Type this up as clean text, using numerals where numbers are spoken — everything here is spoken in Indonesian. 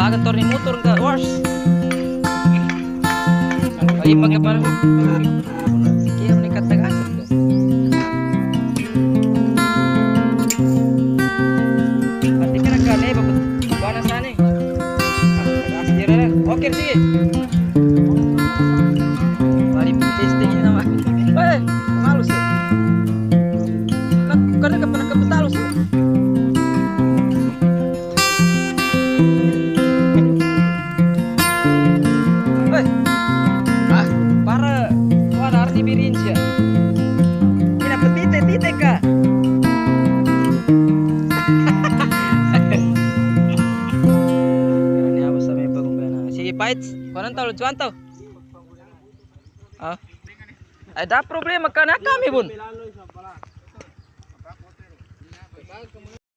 Kantor ni motor ka wars. Ay pagkapan. Sige mo ni katagas. Pati ka nagkane bana sana. Tagas dira na. Okay sige. Bari testing naman. Eh, malos. Karena ka pa nakapatalos. Para wala arti birin siya. Pinapatite-tite ka. Ini apa sa may bagong bana. Sige, fights. Kuan taw, juan taw. Ah. Ada problema ka na kami bun.